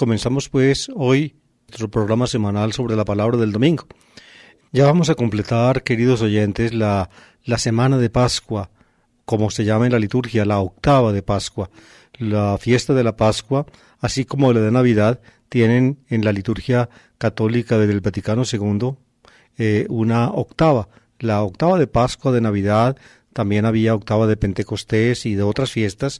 comenzamos pues hoy nuestro programa semanal sobre la palabra del domingo. Ya vamos a completar, queridos oyentes, la semana de Pascua, como se llama en la liturgia, la octava de Pascua. La fiesta de la Pascua, así como la de Navidad, tienen en la liturgia católica del Vaticano II una octava. La octava de Pascua, de Navidad, también había octava de Pentecostés y de otras fiestas.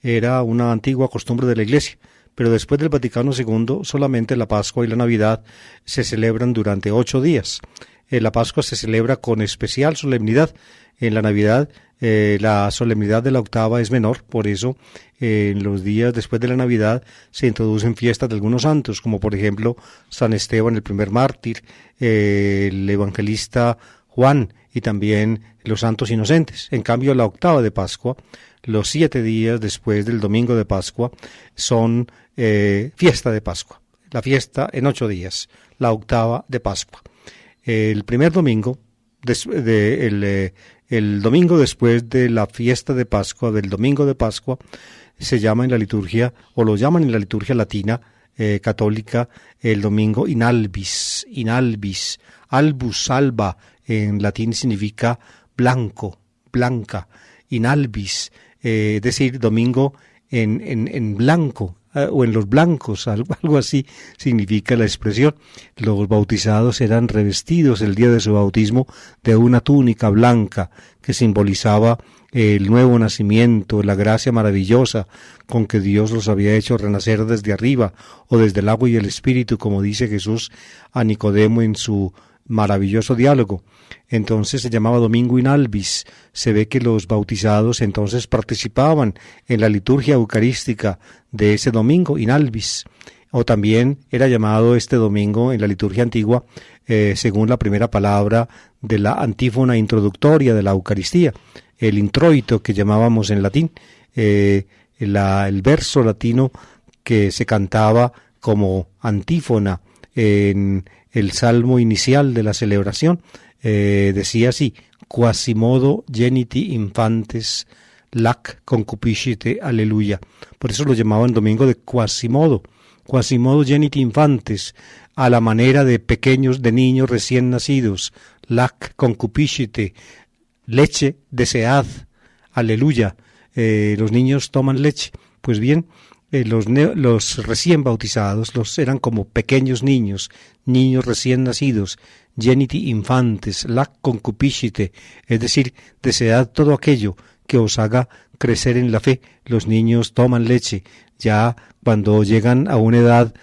Era una antigua costumbre de la Iglesia. Pero después del Vaticano II, solamente la Pascua y la Navidad se celebran durante 8 días. La Pascua se celebra con especial solemnidad. En la Navidad, la solemnidad de la octava es menor, por eso en los días después de la Navidad se introducen fiestas de algunos santos, como por ejemplo San Esteban, el primer mártir, el evangelista Juan y también los santos inocentes. En cambio, la octava de Pascua, los 7 días después del domingo de Pascua, son fiesta de Pascua. La fiesta en 8 días, la octava de Pascua. El primer domingo, el domingo después de la fiesta de Pascua, del domingo de Pascua, se llama en la liturgia, o lo llaman en la liturgia latina católica, el domingo in albis, albus, alba, en latín significa blanco, blanca, in albis, es decir, domingo en blanco, o en los blancos, algo así significa la expresión. Los bautizados eran revestidos el día de su bautismo de una túnica blanca que simbolizaba el nuevo nacimiento, la gracia maravillosa con que Dios los había hecho renacer desde arriba o desde el agua y el espíritu, como dice Jesús a Nicodemo en su maravilloso diálogo. Entonces se llamaba Domingo in albis. Se ve que los bautizados entonces participaban en la liturgia eucarística de ese domingo in albis. O también era llamado este domingo en la liturgia antigua según la primera palabra de la antífona introductoria de la Eucaristía, el introito que llamábamos en latín, el verso latino que se cantaba como antífona en el salmo inicial de la celebración. Decía así: Quasimodo geniti infantes lac concupiscite, aleluya. Por eso lo llamaban domingo de Quasimodo geniti infantes, a la manera de pequeños, de niños recién nacidos, lac concupiscite, leche desead, aleluya. Los niños toman leche. Pues bien, los recién bautizados eran como pequeños niños recién nacidos, geniti infantes, lac concupiscite, es decir, desead todo aquello que os haga crecer en la fe. Los niños toman leche, ya cuando llegan a una edad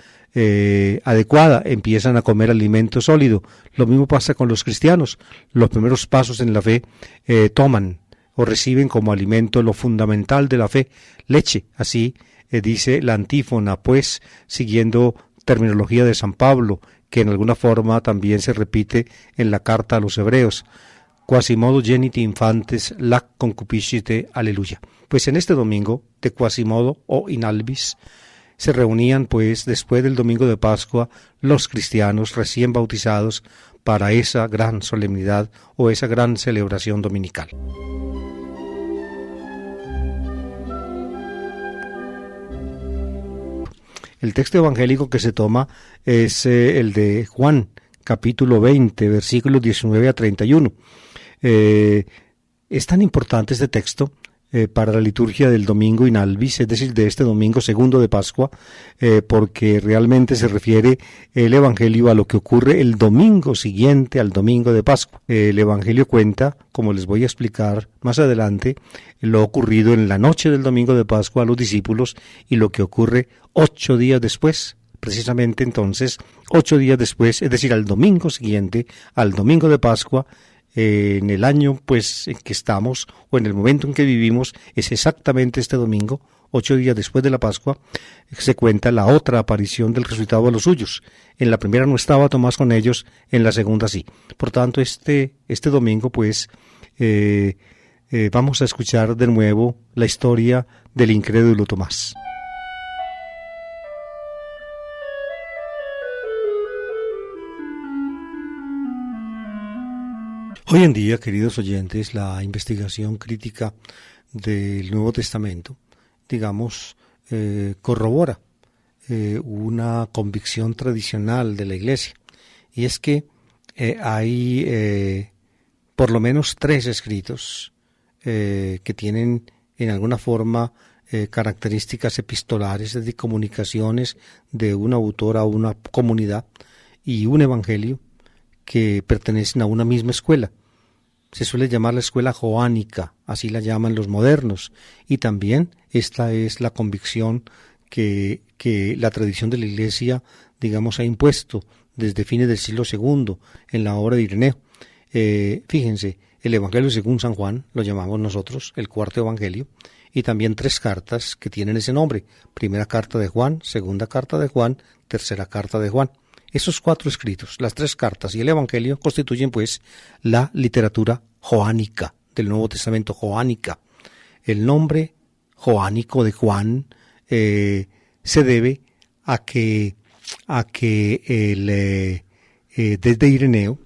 adecuada empiezan a comer alimento sólido. Lo mismo pasa con los cristianos. Los primeros pasos en la fe toman o reciben como alimento lo fundamental de la fe, leche. Así dice la antífona, pues, siguiendo terminología de San Pablo, que en alguna forma también se repite en la carta a los hebreos: Quasimodo geniti infantes lac concupiscite, aleluya. Pues en este domingo de Quasimodo o in albis se reunían, pues, después del domingo de Pascua, los cristianos recién bautizados para esa gran solemnidad o esa gran celebración dominical. El texto evangélico que se toma es el de Juan, capítulo 20, versículos 19 a 31. Es tan importante este texto para la liturgia del domingo in albis, es decir, de este domingo segundo de Pascua, porque realmente se refiere el Evangelio a lo que ocurre el domingo siguiente al domingo de Pascua. El Evangelio cuenta, como les voy a explicar más adelante, lo ocurrido en la noche del domingo de Pascua a los discípulos y lo que ocurre 8 días después. Precisamente entonces, 8 días después, es decir, al domingo siguiente, al domingo de Pascua, en el año pues en que estamos, o en el momento en que vivimos, es exactamente este domingo, 8 días después de la Pascua, se cuenta la otra aparición del resucitado a los suyos. En la primera no estaba Tomás con ellos, en la segunda sí. Por tanto, este domingo pues vamos a escuchar de nuevo la historia del incrédulo Tomás. Hoy en día, queridos oyentes, la investigación crítica del Nuevo Testamento, digamos, corrobora una convicción tradicional de la Iglesia, y es que hay por lo menos 3 escritos que tienen en alguna forma características epistolares, de comunicaciones de un autor a una comunidad, y un evangelio que pertenecen a una misma escuela. Se suele llamar la escuela joánica, así la llaman los modernos, y también esta es la convicción que la tradición de la Iglesia, digamos, ha impuesto desde fines del siglo II en la obra de Ireneo. Fíjense, el Evangelio según San Juan, lo llamamos nosotros, el cuarto Evangelio, y también 3 cartas que tienen ese nombre: primera carta de Juan, segunda carta de Juan, tercera carta de Juan. Esos 4 escritos, las 3 cartas y el Evangelio, constituyen pues la literatura joánica del Nuevo Testamento, joánica. El nombre joánico de Juan se debe a que desde Ireneo,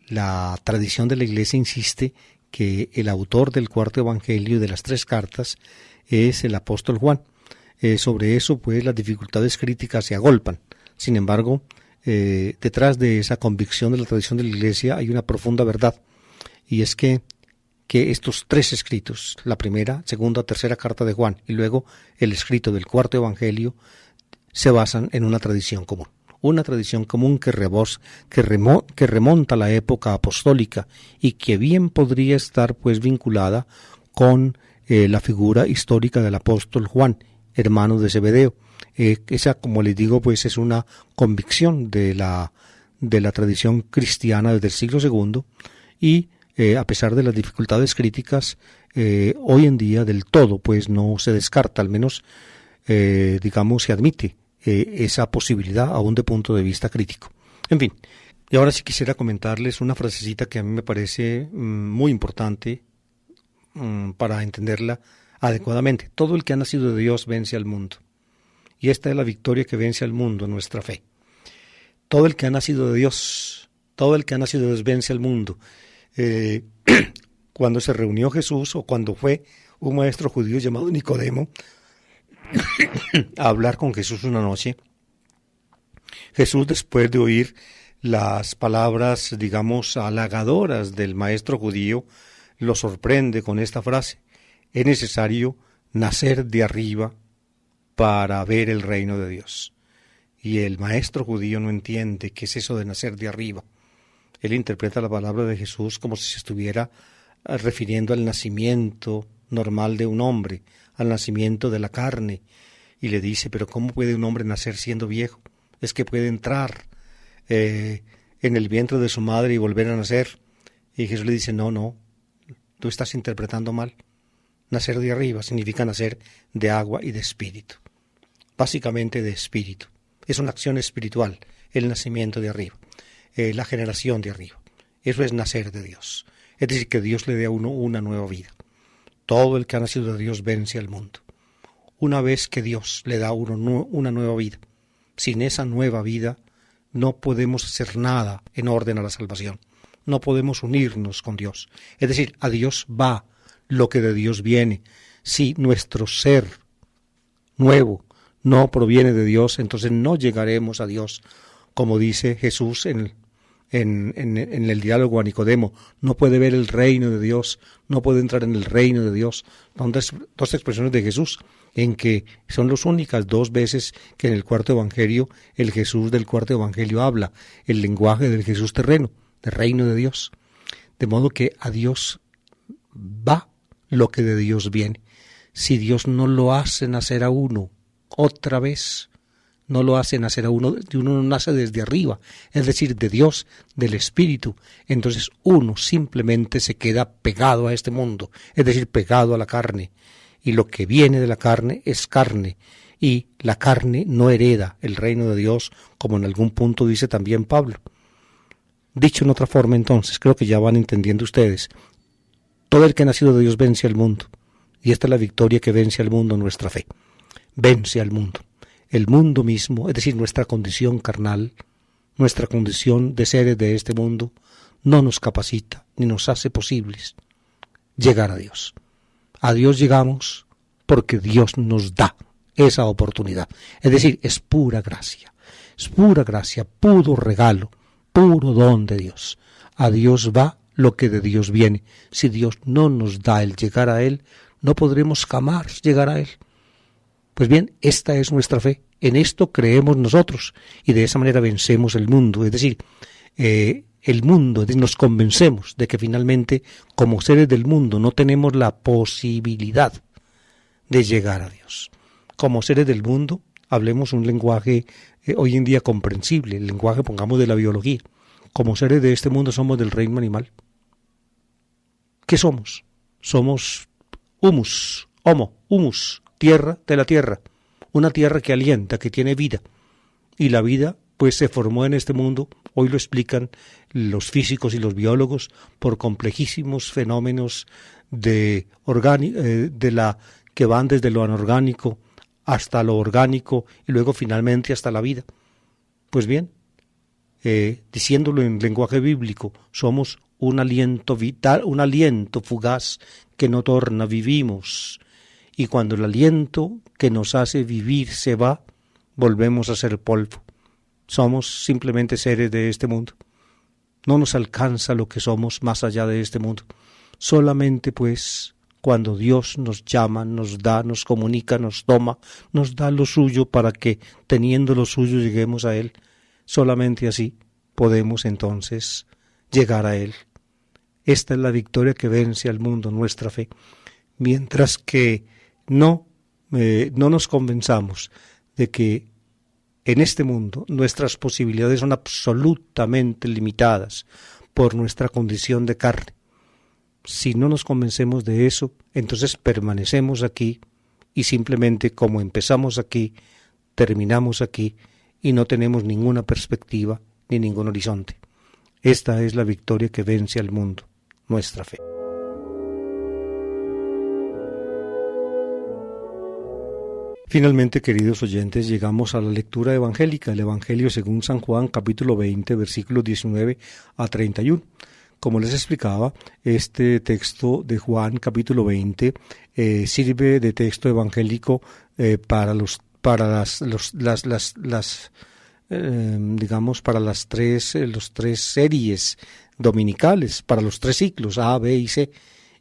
la tradición de la Iglesia insiste que el autor del cuarto Evangelio y de las 3 cartas es el apóstol Juan. Sobre eso, pues, las dificultades críticas se agolpan. Sin embargo, detrás de esa convicción de la tradición de la Iglesia hay una profunda verdad, y es que estos 3 escritos, la primera, segunda, tercera carta de Juan y luego el escrito del cuarto Evangelio, se basan en una tradición común. Una tradición común que remonta a la época apostólica y que bien podría estar pues vinculada con la figura histórica del apóstol Juan, hermano de Zebedeo. Esa, como les digo, pues es una convicción de la tradición cristiana desde el siglo II, y a pesar de las dificultades críticas, hoy en día del todo pues no se descarta, al menos digamos se admite esa posibilidad aún de punto de vista crítico. En fin, y ahora sí quisiera comentarles una frasecita que a mí me parece muy importante para entenderla adecuadamente. Todo el que ha nacido de Dios vence al mundo, y esta es la victoria que vence al mundo, nuestra fe. Todo el que ha nacido de Dios, vence al mundo. Cuando se reunió Jesús, o cuando fue un maestro judío llamado Nicodemo a hablar con Jesús una noche, Jesús, después de oír las palabras, digamos, halagadoras del maestro judío, lo sorprende con esta frase: es necesario nacer de arriba para ver el reino de Dios. Y el maestro judío no entiende qué es eso de nacer de arriba. Él interpreta la palabra de Jesús como si se estuviera refiriendo al nacimiento normal de un hombre, al nacimiento de la carne, y le dice: pero ¿cómo puede un hombre nacer siendo viejo? Es que puede entrar en el vientre de su madre y volver a nacer. Y Jesús le dice: no, tú estás interpretando mal. Nacer de arriba significa nacer de agua y de espíritu, básicamente de espíritu. Es una acción espiritual, el nacimiento de arriba, la generación de arriba. Eso es nacer de Dios, es decir, que Dios le dé a uno una nueva vida. Todo el que ha nacido de Dios vence al mundo. Una vez que Dios le da a uno una nueva vida, sin esa nueva vida no podemos hacer nada en orden a la salvación. No podemos unirnos con Dios. Es decir, a Dios va lo que de Dios viene. Si nuestro ser nuevo no proviene de Dios, entonces no llegaremos a Dios. Como dice Jesús en el diálogo a Nicodemo: no puede ver el reino de Dios, no puede entrar en el reino de Dios. Son dos expresiones de Jesús, en que son las únicas 2 veces que en el cuarto evangelio el Jesús del cuarto evangelio habla el lenguaje del Jesús terreno, del reino de Dios. De modo que a Dios va lo que de Dios viene. Si Dios no lo hace nacer a uno otra vez, no lo hace nacer a uno, uno nace desde arriba, es decir, de Dios, del Espíritu, entonces uno simplemente se queda pegado a este mundo, es decir, pegado a la carne, y lo que viene de la carne es carne, y la carne no hereda el reino de Dios, como en algún punto dice también Pablo. Dicho en otra forma, entonces, creo que ya van entendiendo ustedes, todo el que ha nacido de Dios vence al mundo, y esta es la victoria que vence al mundo, nuestra fe. Vence al mundo. El mundo mismo, es decir, nuestra condición carnal, nuestra condición de seres de este mundo, no nos capacita ni nos hace posibles llegar a Dios. A Dios llegamos porque Dios nos da esa oportunidad. Es decir, es pura gracia, puro regalo, puro don de Dios. A Dios va lo que de Dios viene. Si Dios no nos da el llegar a Él, no podremos jamás llegar a Él. Pues bien, esta es nuestra fe. En esto creemos nosotros y de esa manera vencemos el mundo. Es decir, el mundo, nos convencemos de que finalmente, como seres del mundo, no tenemos la posibilidad de llegar a Dios. Como seres del mundo, hablemos un lenguaje hoy en día comprensible, el lenguaje, pongamos, de la biología. Como seres de este mundo somos del reino animal. ¿Qué somos? Somos humus, tierra de la tierra, una tierra que alienta, que tiene vida. Y la vida, pues, se formó en este mundo, hoy lo explican los físicos y los biólogos, por complejísimos fenómenos que van desde lo anorgánico hasta lo orgánico y luego finalmente hasta la vida. Pues bien, diciéndolo en lenguaje bíblico, somos un aliento vital, un aliento fugaz que no torna, vivimos. Y cuando el aliento que nos hace vivir se va, volvemos a ser polvo. Somos simplemente seres de este mundo. No nos alcanza lo que somos más allá de este mundo. Solamente, pues, cuando Dios nos llama, nos da, nos comunica, nos toma, nos da lo suyo para que, teniendo lo suyo, lleguemos a Él. Solamente así podemos entonces llegar a Él. Esta es la victoria que vence al mundo, nuestra fe. Mientras que no nos convenzamos de que en este mundo nuestras posibilidades son absolutamente limitadas por nuestra condición de carne. Si no nos convencemos de eso, entonces permanecemos aquí y simplemente como empezamos aquí, terminamos aquí y no tenemos ninguna perspectiva ni ningún horizonte. Esta es la victoria que vence al mundo, nuestra fe. Finalmente, queridos oyentes, llegamos a la lectura evangélica, el Evangelio según San Juan, capítulo 20, versículos 19 a 31. Como les explicaba, este texto de Juan, capítulo 20, sirve de texto evangélico para los tres series dominicales, para los 3 ciclos A, B y C.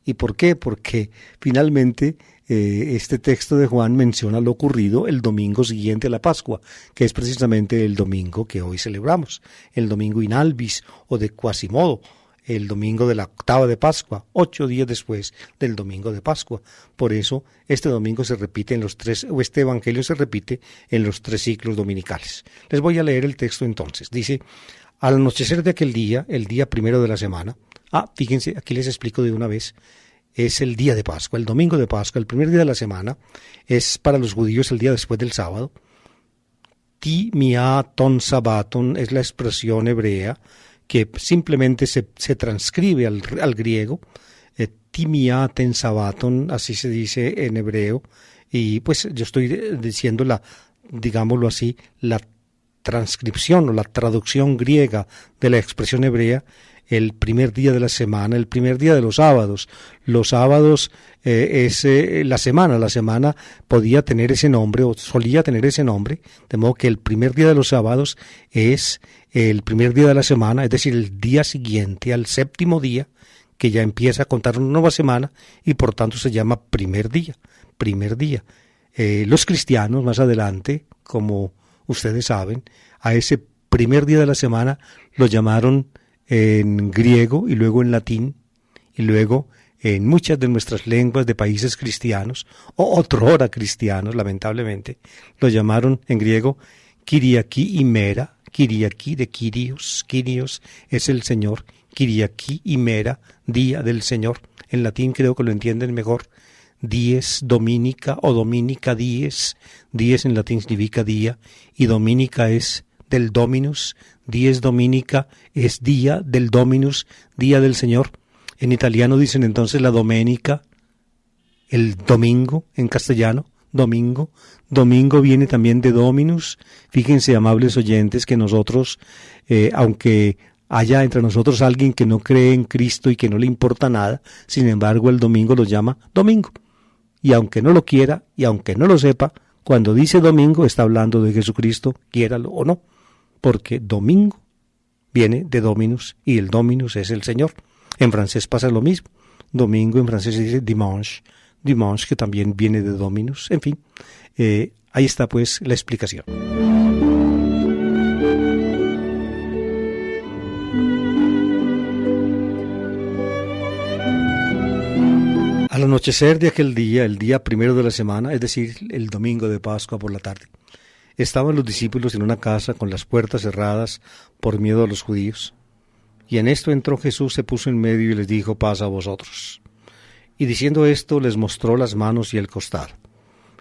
¿Y por qué? Porque finalmente este texto de Juan menciona lo ocurrido el domingo siguiente a la Pascua, que es precisamente el domingo que hoy celebramos, el domingo in albis o de Quasimodo, el domingo de la octava de Pascua, 8 días después del domingo de Pascua. Por eso este domingo se repite este evangelio se repite en los 3 ciclos dominicales. Les voy a leer el texto entonces. Dice: al anochecer de aquel día, el día primero de la semana. Fíjense, aquí les explico de una vez. Es el día de Pascua, el domingo de Pascua, el primer día de la semana. Es para los judíos el día después del sábado. Ti mia ton sabaton es la expresión hebrea que simplemente se transcribe al griego. Ti mia ten sabaton, así se dice en hebreo. Y pues yo estoy diciendo digámoslo así, la transcripción o la traducción griega de la expresión hebrea. El primer día de la semana, el primer día de los sábados. Los sábados es la semana. La semana podía tener ese nombre o solía tener ese nombre, de modo que el primer día de los sábados es el primer día de la semana, es decir, el día siguiente al 7º día, que ya empieza a contar una nueva semana y por tanto se llama primer día. Los cristianos más adelante, como ustedes saben, a ese primer día de la semana lo llamaron en griego y luego en latín y luego en muchas de nuestras lenguas de países cristianos o otrora cristianos, lamentablemente, lo llamaron en griego Kyriaki Imera, Kyriaki de Kyrios es el Señor, Kyriaki Imera, día del Señor. En latín creo que lo entienden mejor, dies dominica o dominica dies en latín significa día y dominica es del Dominus, dies dominica es día del Dominus, día del Señor. En italiano dicen entonces la domenica, el domingo en castellano, domingo viene también de Dominus. Fíjense, amables oyentes, que nosotros, aunque haya entre nosotros alguien que no cree en Cristo y que no le importa nada, sin embargo el domingo lo llama domingo. Y aunque no lo quiera y aunque no lo sepa, Cuando dice domingo está hablando de Jesucristo, quiéralo o no, porque domingo viene de Dominus y el Dominus es el Señor. En francés pasa lo mismo. Domingo en francés se dice dimanche, dimanche que también viene de Dominus. En fin, ahí está pues la explicación. Al anochecer de aquel día, el día primero de la semana, es decir, el domingo de Pascua por la tarde, estaban los discípulos en una casa con las puertas cerradas por miedo a los judíos. Y en esto entró Jesús, se puso en medio y les dijo: paz a vosotros. Y diciendo esto, les mostró las manos y el costado.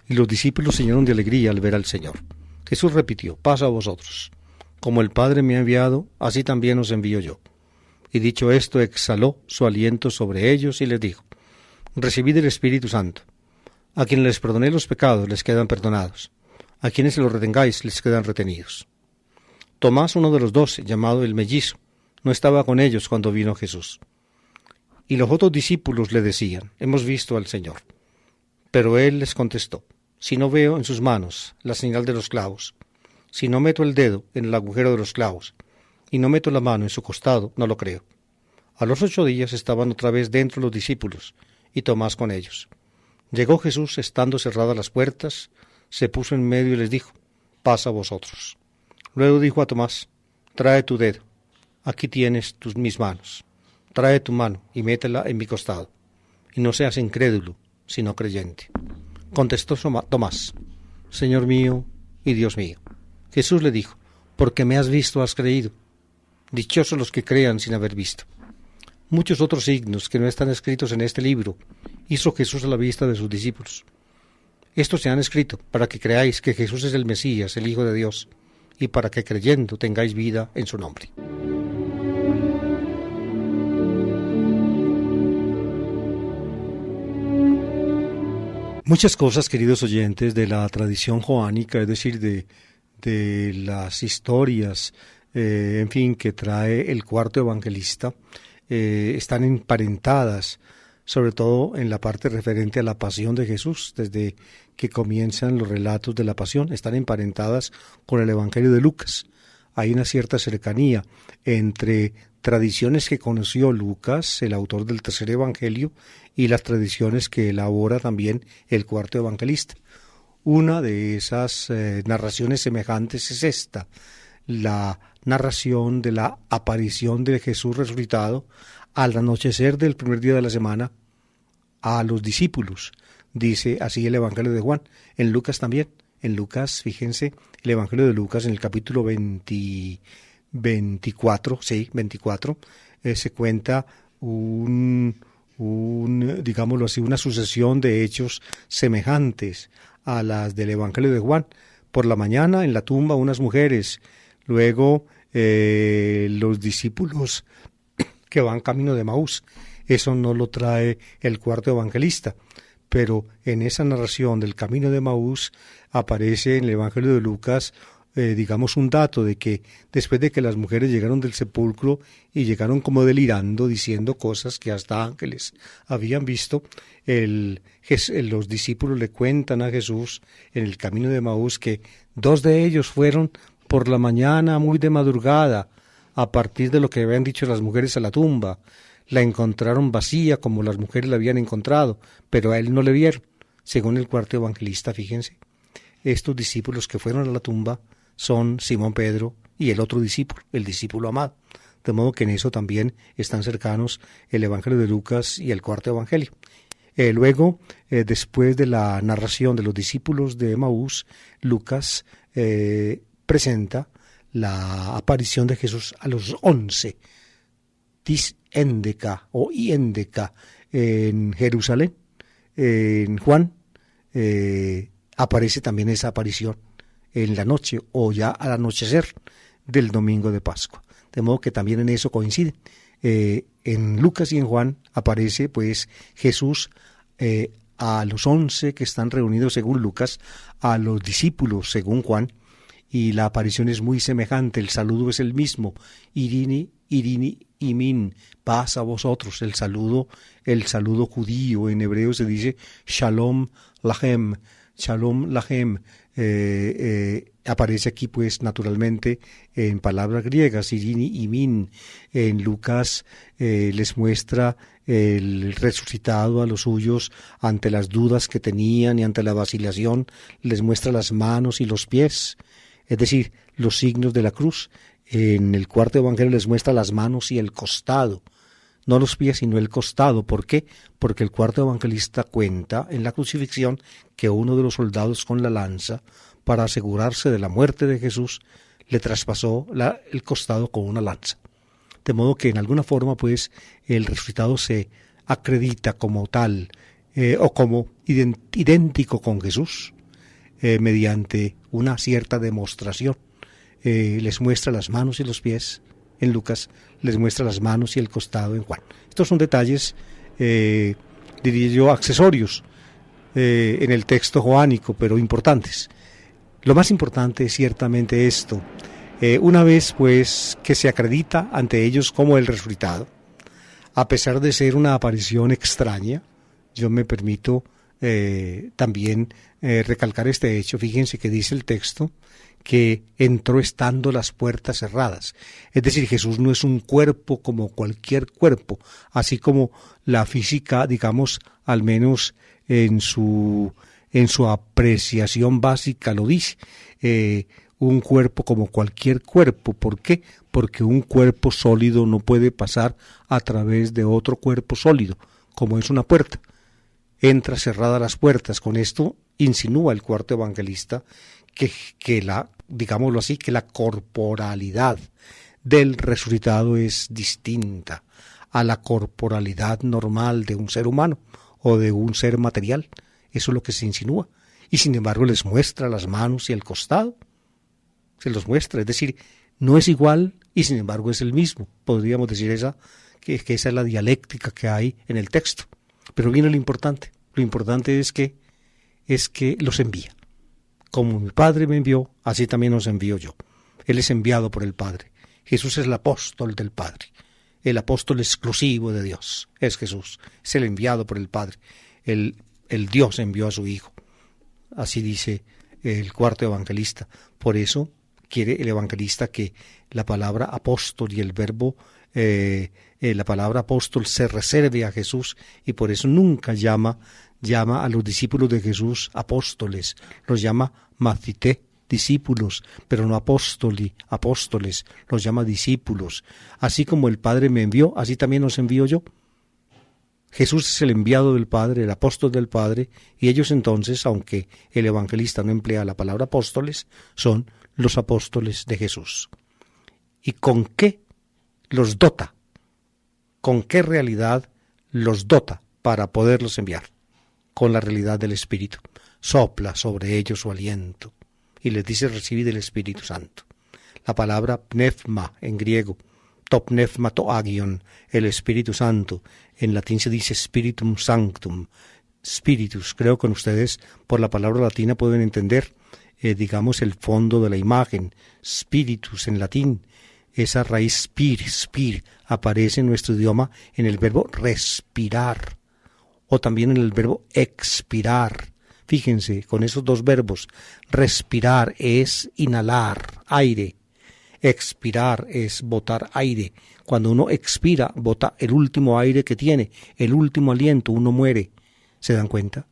Y los discípulos se llenaron de alegría al ver al Señor. Jesús repitió: paz a vosotros. Como el Padre me ha enviado, así también os envío yo. Y dicho esto, exhaló su aliento sobre ellos y les dijo: recibid el Espíritu Santo. A quienes les perdoné los pecados les quedan perdonados. A quienes se los retengáis les quedan retenidos. Tomás, uno de los 12, llamado el mellizo, no estaba con ellos cuando vino Jesús. Y los otros discípulos le decían: hemos visto al Señor. Pero él les contestó: si no veo en sus manos la señal de los clavos, si no meto el dedo en el agujero de los clavos, y no meto la mano en su costado, no lo creo. A los 8 días estaban otra vez dentro los discípulos, y Tomás con ellos. Llegó Jesús, estando cerradas las puertas, se puso en medio y les dijo: paz a vosotros. Luego dijo a Tomás: trae tu dedo, aquí tienes mis manos. Trae tu mano y métela en mi costado, y no seas incrédulo, sino creyente. Contestó Tomás: Señor mío y Dios mío. Jesús le dijo: porque me has visto has creído. Dichosos los que crean sin haber visto. Muchos otros signos que no están escritos en este libro hizo Jesús a la vista de sus discípulos. Estos se han escrito para que creáis que Jesús es el Mesías, el Hijo de Dios, y para que creyendo tengáis vida en su nombre. Muchas cosas, queridos oyentes, de la tradición joánica, es decir, de las historias, en fin, que trae el cuarto evangelista, están emparentadas, sobre todo en la parte referente a la pasión de Jesús, desde que comienzan los relatos de la pasión, están emparentadas con el Evangelio de Lucas. Hay una cierta cercanía entre tradiciones que conoció Lucas, el autor del tercer evangelio, y las tradiciones que elabora también el cuarto evangelista. Una de esas narraciones semejantes es esta, la narración de la aparición de Jesús resucitado al anochecer del primer día de la semana a los discípulos. Dice así el Evangelio de Juan. En Lucas también. En Lucas, fíjense, el Evangelio de Lucas en el capítulo 24, se cuenta digámoslo así, una sucesión de hechos semejantes a las del Evangelio de Juan. Por la mañana en la tumba unas mujeres, luego los discípulos que van camino de Maús. Eso no lo trae el cuarto evangelista, pero en esa narración del camino de Maús aparece en el Evangelio de Lucas, digamos, un dato de que después de que las mujeres llegaron del sepulcro y llegaron como delirando, diciendo cosas que hasta ángeles habían visto, los discípulos le cuentan a Jesús en el camino de Maús que 2 de ellos fueron por la mañana muy de madrugada, a partir de lo que habían dicho las mujeres a la tumba. La encontraron vacía como las mujeres la habían encontrado, pero a él no le vieron. Según el cuarto evangelista, fíjense, estos discípulos que fueron a la tumba son Simón Pedro y el otro discípulo, el discípulo amado. De modo que en eso también están cercanos el Evangelio de Lucas y el cuarto evangelio. Luego, después de la narración de los discípulos de Emaús, Lucas presenta la aparición de Jesús a los 11, Endeka o Iendeka en Jerusalén. En Juan aparece también esa aparición en la noche o ya al anochecer del domingo de Pascua. De modo que también en eso coinciden. En Lucas y en Juan aparece pues Jesús a los 11 que están reunidos según Lucas, a los discípulos según Juan, y la aparición es muy semejante, el saludo es el mismo, Irini, Imin, paz a vosotros, el saludo judío, en hebreo se dice Shalom Lachem, Shalom Lahem, aparece aquí pues naturalmente en palabras griegas, Irini y Min. En Lucas les muestra el resucitado a los suyos ante las dudas que tenían y ante la vacilación, les muestra las manos y los pies, es decir, los signos de la cruz. En el cuarto evangelio les muestra las manos y el costado, no los pies sino el costado. ¿Por qué? Porque el cuarto evangelista cuenta en la crucifixión que uno de los soldados con la lanza, para asegurarse de la muerte de Jesús, le traspasó el costado con una lanza. De modo que en alguna forma pues el resucitado se acredita como tal o como idéntico con Jesús mediante una cierta demostración. Les muestra las manos y los pies en Lucas, les muestra las manos y el costado en Juan. Estos son detalles, diría yo, accesorios en el texto joánico, pero importantes. Lo más importante es ciertamente esto. Una vez pues que se acredita ante ellos como el resucitado, a pesar de ser una aparición extraña, yo me permito también recalcar este hecho. Fíjense que dice el texto que entró estando las puertas cerradas. Es decir, Jesús no es un cuerpo como cualquier cuerpo, así como la física, digamos, al menos en su apreciación básica lo dice. Un cuerpo como cualquier cuerpo. ¿Por qué? Porque un cuerpo sólido no puede pasar a través de otro cuerpo sólido, como es una puerta. Entra cerradas las puertas. Con esto insinúa el cuarto evangelista que la, digámoslo así, que la corporalidad del resucitado es distinta a la corporalidad normal de un ser humano o de un ser material. Eso es lo que se insinúa. Y sin embargo les muestra las manos y el costado. Se los muestra, es decir, no es igual y sin embargo es el mismo. Podríamos decir que esa es la dialéctica que hay en el texto. Pero viene lo importante. Lo importante es que los envía. Como mi Padre me envió, así también os envío yo. Él es enviado por el Padre. Jesús es el apóstol del Padre. El apóstol exclusivo de Dios es Jesús. Es el enviado por el Padre. El Dios envió a su Hijo. Así dice el cuarto evangelista. Por eso quiere el evangelista que la palabra apóstol y el verbo, la palabra apóstol se reserve a Jesús, y por eso nunca llama a los discípulos de Jesús apóstoles, los llama mathité, discípulos, pero no apóstoles, los llama discípulos. Así como el Padre me envió, así también os envío yo. Jesús es el enviado del Padre, el apóstol del Padre, y ellos entonces, aunque el evangelista no emplea la palabra apóstoles, son los apóstoles de Jesús. ¿Y con qué los dota? ¿Con qué realidad los dota para poderlos enviar? Con la realidad del Espíritu. Sopla sobre ellos su aliento y les dice: recibid el Espíritu Santo. La palabra pneuma en griego, to pneumato-agion, el Espíritu Santo. En latín se dice Spiritum Sanctum, Spiritus. Creo que ustedes por la palabra latina pueden entender, digamos, el fondo de la imagen. Spiritus en latín, esa raíz spir, aparece en nuestro idioma en el verbo respirar, o también en el verbo expirar. Fíjense, con esos dos verbos, respirar es inhalar aire, expirar es botar aire. Cuando uno expira, bota el último aire que tiene, el último aliento, uno muere. ¿Se dan cuenta?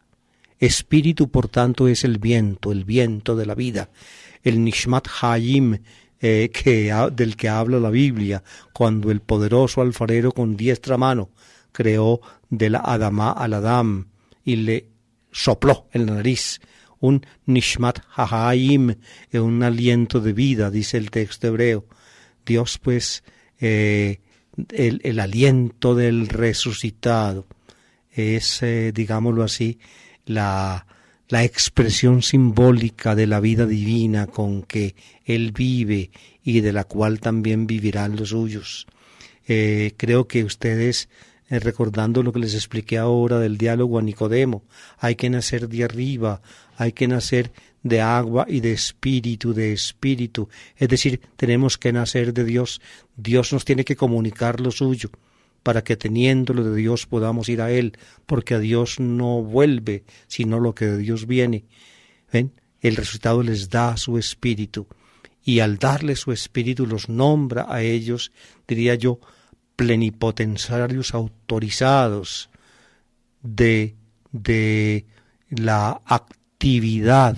Espíritu, por tanto, es el viento de la vida, el Nishmat Hayim, del que habla la Biblia, cuando el poderoso alfarero con diestra mano creó de la Adamá al Adam y le sopló en la nariz un Nishmat Hayim, un aliento de vida, dice el texto hebreo. Dios, pues, el aliento del resucitado es, digámoslo así, la expresión simbólica de la vida divina con que Él vive y de la cual también vivirán los suyos. Creo que ustedes, recordando lo que les expliqué ahora del diálogo a Nicodemo, hay que nacer de arriba, hay que nacer de agua y de espíritu, es decir, tenemos que nacer de Dios. Dios nos tiene que comunicar lo suyo. para que teniéndolo de Dios podamos ir a Él, porque a Dios no vuelve, sino lo que de Dios viene. ¿Ven? El resucitado les da su espíritu, y al darle su espíritu los nombra a ellos, diría yo, plenipotenciarios autorizados de la actividad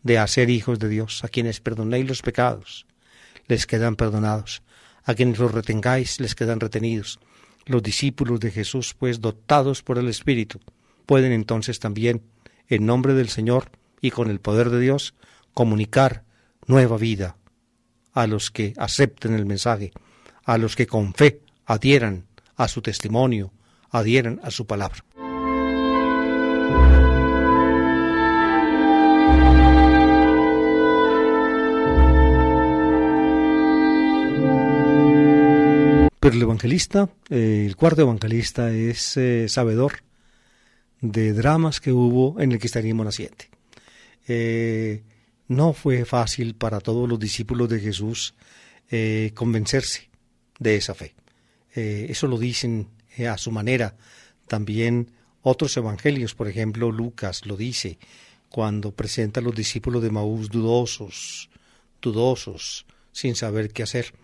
de hacer hijos de Dios. A quienes perdonéis los pecados, les quedan perdonados. A quienes los retengáis, les quedan retenidos. Los discípulos de Jesús, pues, dotados por el Espíritu, pueden entonces también, en nombre del Señor y con el poder de Dios, comunicar nueva vida a los que acepten el mensaje, a los que con fe adhieran a su testimonio, adhieran a su palabra. Pero el evangelista, el cuarto evangelista, es sabedor de dramas que hubo en el cristianismo naciente. No fue fácil para todos los discípulos de Jesús convencerse de esa fe. Eso lo dicen a su manera. También otros evangelios, por ejemplo, Lucas lo dice cuando presenta a los discípulos de Maús dudosos, sin saber qué hacer.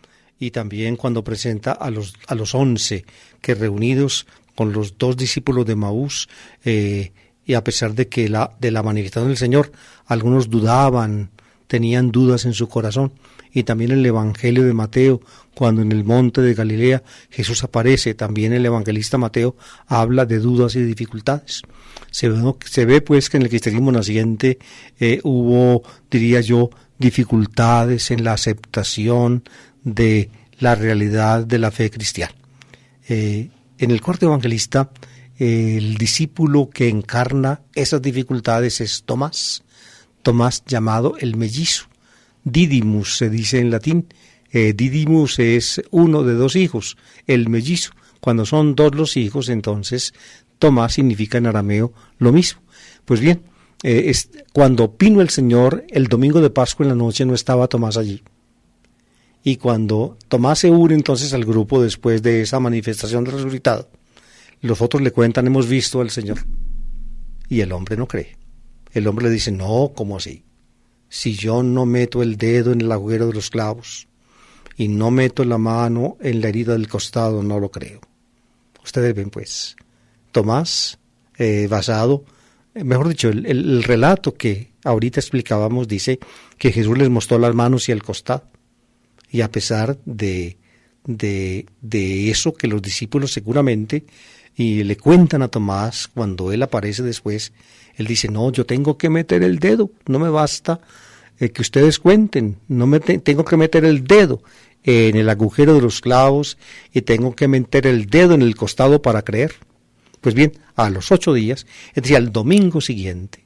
Y también cuando presenta a los 11 que reunidos con los 2 discípulos de Maús, y a pesar de que de la manifestación del Señor, algunos dudaban, tenían dudas en su corazón. Y también el Evangelio de Mateo, cuando en el monte de Galilea Jesús aparece, también el evangelista Mateo habla de dudas y dificultades. Se ve pues que en el cristianismo naciente hubo, diría yo, dificultades en la aceptación de la realidad de la fe cristiana. En el cuarto evangelista, el discípulo que encarna esas dificultades es Tomás llamado el mellizo. Didymus se dice en latín. Didymus es uno de 2 hijos, el mellizo. Cuando son 2 los hijos, entonces Tomás significa en arameo lo mismo. Pues bien, cuando vino el Señor el domingo de Pascua en la noche, no estaba Tomás allí. Y cuando Tomás se une entonces al grupo después de esa manifestación del resucitado, los otros le cuentan: hemos visto al Señor. Y el hombre no cree. El hombre le dice: no, ¿cómo así? Si yo no meto el dedo en el agujero de los clavos y no meto la mano en la herida del costado, no lo creo. Ustedes ven pues, Tomás, basado, mejor dicho, el relato que ahorita explicábamos dice que Jesús les mostró las manos y el costado. Y a pesar de eso que los discípulos seguramente y le cuentan a Tomás cuando él aparece después, él dice: no, yo tengo que meter el dedo, no me basta que ustedes cuenten, tengo que meter el dedo en el agujero de los clavos y tengo que meter el dedo en el costado para creer. Pues bien, a los 8 días, es decir, al domingo siguiente,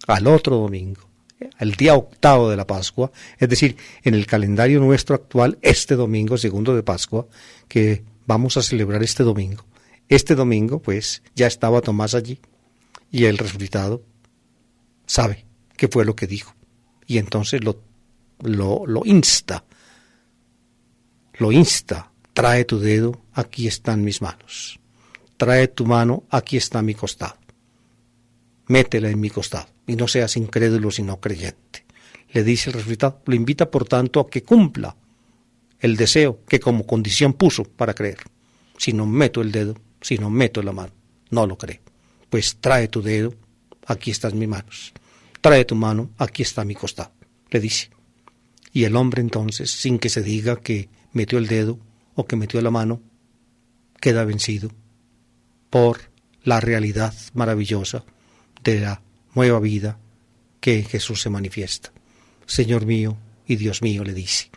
al otro domingo, al día 8º de la Pascua, es decir, en el calendario nuestro actual, este domingo, segundo de Pascua, que vamos a celebrar este domingo, pues, ya estaba Tomás allí, y el resucitado sabe qué fue lo que dijo, y entonces lo insta, trae tu dedo, aquí están mis manos, trae tu mano, aquí está mi costado, métela en mi costado, y no seas incrédulo sino creyente. Le dice el resucitado, lo invita por tanto a que cumpla el deseo que como condición puso para creer. Si no meto el dedo, si no meto la mano, no lo cree. Pues trae tu dedo, aquí están mis manos. Trae tu mano, aquí está mi costado, le dice. Y el hombre entonces, sin que se diga que metió el dedo o que metió la mano, queda vencido por la realidad maravillosa de la nueva vida que en Jesús se manifiesta. Señor mío y Dios mío, le dice.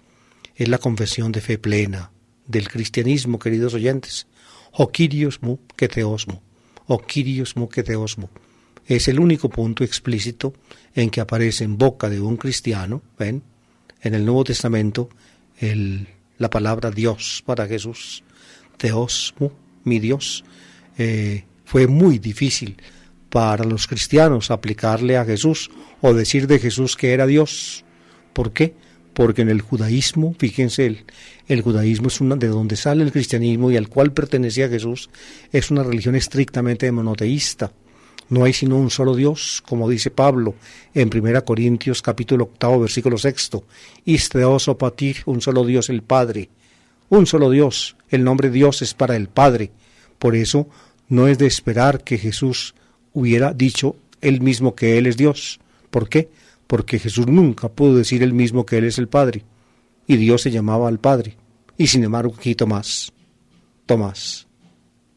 Es la confesión de fe plena del cristianismo, queridos oyentes. O Kyrios mu que theosmo, o Kyrios mu que theosmo. Es el único punto explícito en que aparece en boca de un cristiano, ¿ven? En el Nuevo Testamento, la palabra Dios para Jesús, theosmo, mi Dios. Fue muy difícil para los cristianos aplicarle a Jesús o decir de Jesús que era Dios. ¿Por qué? porque en el judaísmo, fíjense, el judaísmo es de donde sale el cristianismo y al cual pertenecía Jesús, es una religión estrictamente monoteísta. No hay sino un solo Dios, como dice Pablo en 1 Corintios capítulo 8, versículo 6. Isteos opatir, un solo Dios el Padre. Un solo Dios, el nombre Dios es para el Padre. Por eso no es de esperar que Jesús hubiera dicho él mismo que Él es Dios. ¿Por qué? Porque Jesús nunca pudo decir él mismo que Él es el Padre. Y Dios se llamaba al Padre. Y sin embargo aquí Tomás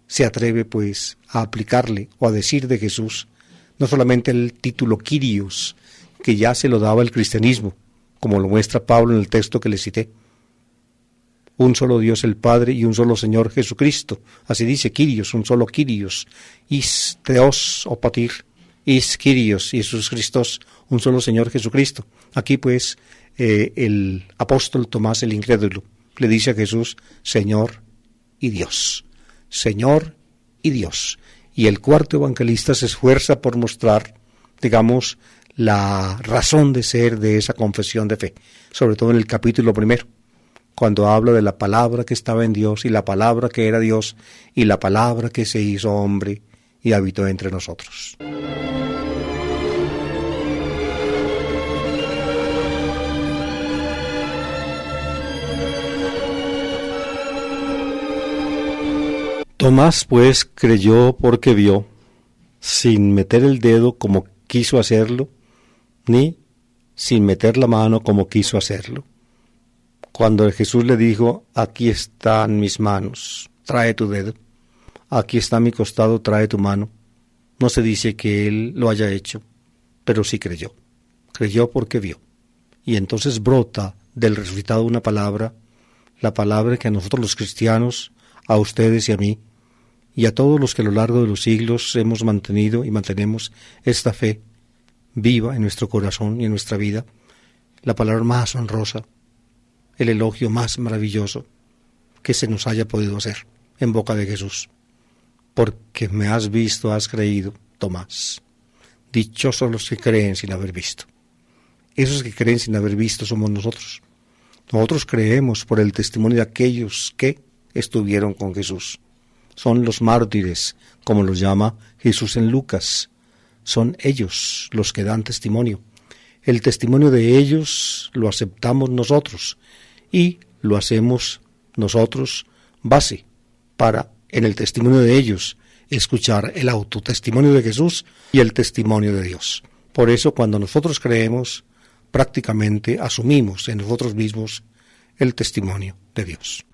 se atreve pues a aplicarle o a decir de Jesús no solamente el título Kyrios, que ya se lo daba el cristianismo, como lo muestra Pablo en el texto que le cité. Un solo Dios el Padre y un solo Señor Jesucristo. Así dice Kyrios, un solo Kyrios. Is Theos o Patir, is Kyrios, Jesús Christos, un solo Señor Jesucristo. Aquí pues el apóstol Tomás el incrédulo le dice a Jesús, Señor y Dios. Señor y Dios. Y el cuarto evangelista se esfuerza por mostrar, digamos, la razón de ser de esa confesión de fe, sobre todo en el capítulo 1, cuando habla de la palabra que estaba en Dios y la palabra que era Dios y la palabra que se hizo hombre y habitó entre nosotros. Tomás pues creyó porque vio, sin meter el dedo como quiso hacerlo, ni sin meter la mano como quiso hacerlo. Cuando Jesús le dijo, aquí están mis manos, trae tu dedo, aquí está mi costado, trae tu mano, no se dice que él lo haya hecho, pero sí creyó porque vio. Y entonces brota del resucitado una palabra, la palabra que a nosotros los cristianos, a ustedes y a mí, y a todos los que a lo largo de los siglos hemos mantenido y mantenemos esta fe viva en nuestro corazón y en nuestra vida, la palabra más honrosa, el elogio más maravilloso que se nos haya podido hacer en boca de Jesús. Porque me has visto, has creído, Tomás. Dichosos los que creen sin haber visto. Esos que creen sin haber visto somos nosotros. Nosotros creemos por el testimonio de aquellos que estuvieron con Jesús. Son los mártires, como los llama Jesús en Lucas. Son ellos los que dan testimonio. El testimonio de ellos lo aceptamos nosotros y lo hacemos nosotros base para, en el testimonio de ellos, escuchar el autotestimonio de Jesús y el testimonio de Dios. Por eso, cuando nosotros creemos, prácticamente asumimos en nosotros mismos el testimonio de Dios.